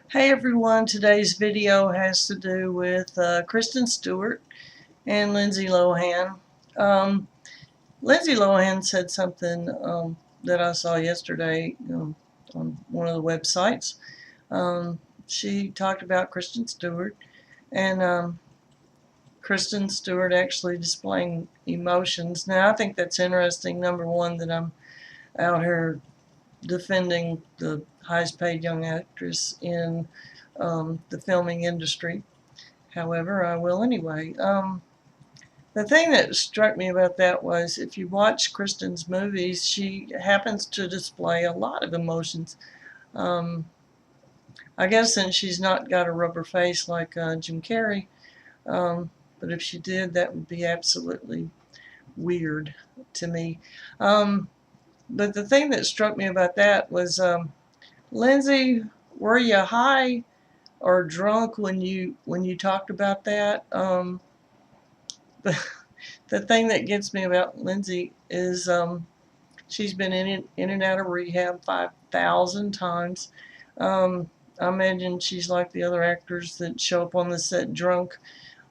Hey everyone, today's video has to do with Kristen Stewart and Lindsay Lohan. Um, Lindsay Lohan said something that I saw yesterday on one of the websites. She talked about Kristen Stewart and Kristen Stewart actually displaying emotions. Now I think that's interesting. Number one, that I'm out here defending the highest paid young actress in the filming industry. However, I will anyway. The thing that struck me about that was if you watch Kristen's movies, she happens to display a lot of emotions. Um, I guess since she's not got a rubber face like Jim Carrey, but if she did, that would be absolutely weird to me. Um, but the thing that struck me about that was, Lindsay, were you high or drunk when you talked about that? The thing that gets me about Lindsay is she's been in and out of rehab 5,000 times. I imagine she's like the other actors that show up on the set drunk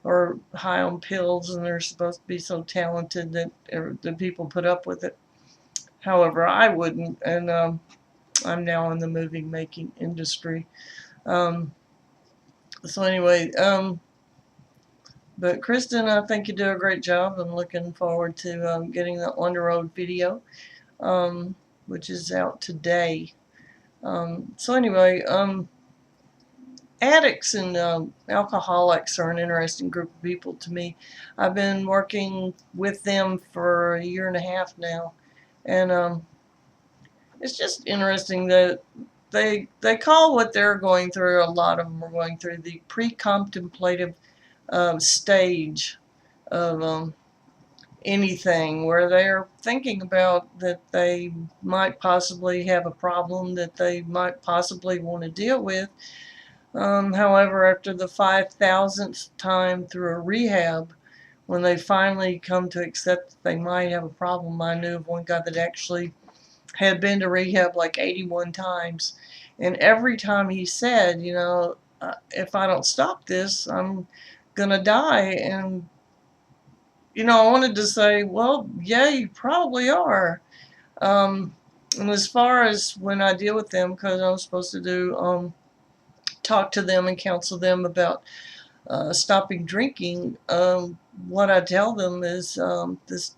or high on pills, and they're supposed to be so talented that the people put up with it. However, I wouldn't, and I'm now in the movie making industry. Um, so anyway, but Kristen, I think you do a great job. I'm looking forward to getting the On the Road video, um, which is out today. So anyway, addicts and alcoholics are an interesting group of people to me. I've been working with them for a year and a half now, and it's just interesting that they call what they're going through. A lot of them are going through the pre-contemplative stage of anything, where they're thinking about that they might possibly have a problem that they might possibly want to deal with. However, after the 5,000th time through a rehab, when they finally come to accept that they might have a problem, I knew of one guy that actually had been to rehab like 81 times. And every time he said, if I don't stop this, I'm going to die. And I wanted to say, well, yeah, you probably are. Um, and as far as when I deal with them, because I'm supposed to talk to them and counsel them about stopping drinking, what I tell them is this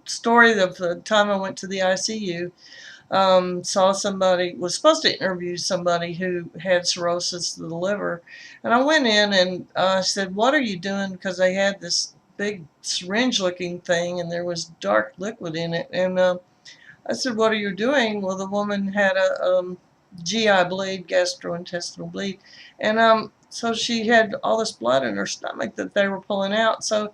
story of the time I went to the ICU. Saw somebody, was supposed to interview somebody who had cirrhosis of the liver, and I went in and I said, what are you doing? Because they had this big syringe looking thing and there was dark liquid in it, and I said, what are you doing? Well, the woman had a GI bleed, gastrointestinal bleed, and so she had all this blood in her stomach that they were pulling out. So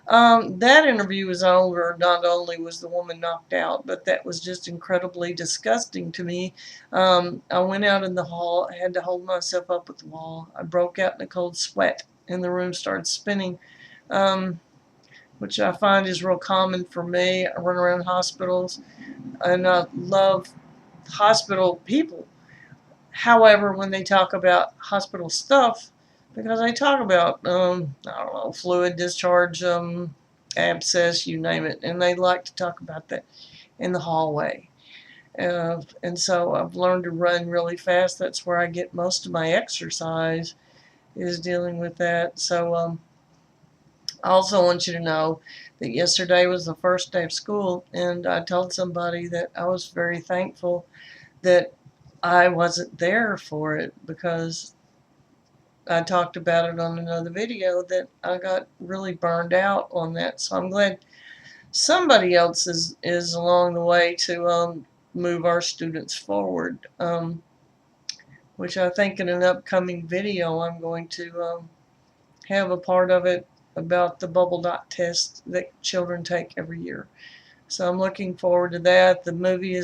that interview was over. Not only was the woman knocked out, but that was just incredibly disgusting to me. I went out in the hall. I had to hold myself up with the wall. I broke out in a cold sweat, and the room started spinning, um, which I find is real common for me. I run around hospitals, and I love hospital people. However, when they talk about hospital stuff, because they talk about, I don't know, fluid discharge, abscess, you name it, and they like to talk about that in the hallway. And so I've learned to run really fast. That's where I get most of my exercise, is dealing with that. So I also want you to know that yesterday was the first day of school, and I told somebody that I was very thankful that I wasn't there for it, because I talked about it on another video that I got really burned out on that. So I'm glad somebody else is along the way to move our students forward, which I think in an upcoming video I'm going to have a part of it about the bubble dot test that children take every year. So I'm looking forward to that. The movie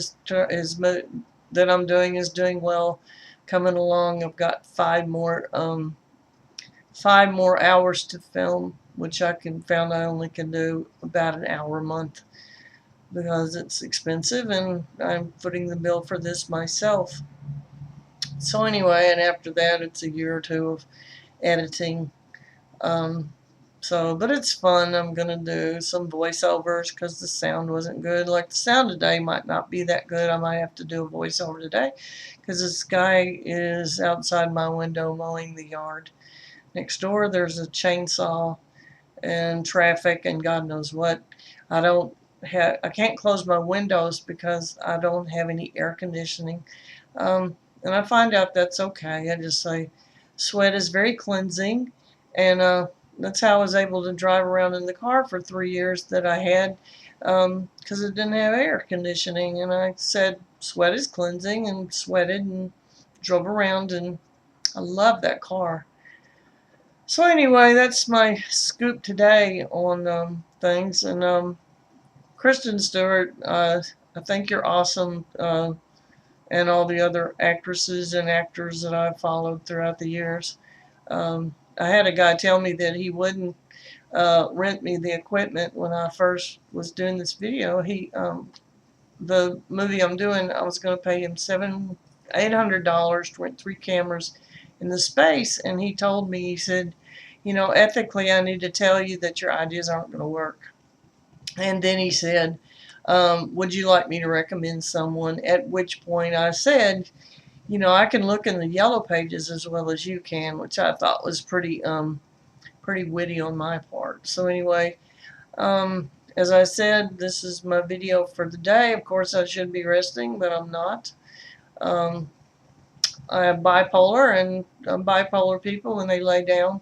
that I'm doing is doing well, coming along. I've got 5 more hours to film, which found I only can do about an hour a month because it's expensive, and I'm footing the bill for this myself. So anyway, and after that, it's a year or two of editing. Um, but it's fun. I'm gonna do some voiceovers because the sound wasn't good. Like the sound today might not be that good. I might have to do a voiceover today because this guy is outside my window mowing the yard. Next door, there's a chainsaw and traffic and God knows what. I can't close my windows because I don't have any air conditioning. And I find out that's okay. I just say sweat is very cleansing, and that's how I was able to drive around in the car for 3 years that I had, because it didn't have air conditioning. And I said sweat is cleansing and sweated and drove around, and I love that car. So anyway, that's my scoop today on things. And Kristen Stewart, I think you're awesome, and all the other actresses and actors that I've followed throughout the years. I had a guy tell me that he wouldn't rent me the equipment when I first was doing this video. The movie I'm doing, I was going to pay him $800 to rent 3 cameras in the space, and he told me, he said, ethically, I need to tell you that your ideas aren't going to work. And then he said, would you like me to recommend someone? At which point I said, I can look in the yellow pages as well as you can, which I thought was pretty witty on my part. So anyway, as I said, this is my video for the day. Of course, I should be resting, but I'm not. I have bipolar, and bipolar people, when they lay down,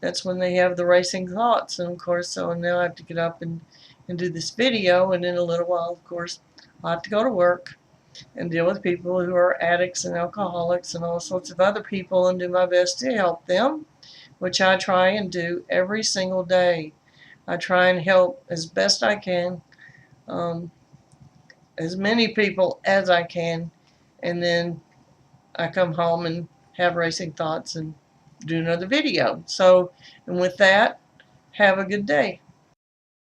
that's when they have the racing thoughts. And of course, so now I have to get up and do this video, and in a little while, of course, I'll have to go to work and deal with people who are addicts and alcoholics and all sorts of other people, and do my best to help them, which I try and do every single day. I try and help as best I can, as many people as I can, and then I come home and have racing thoughts and do another video. So, and with that, have a good day.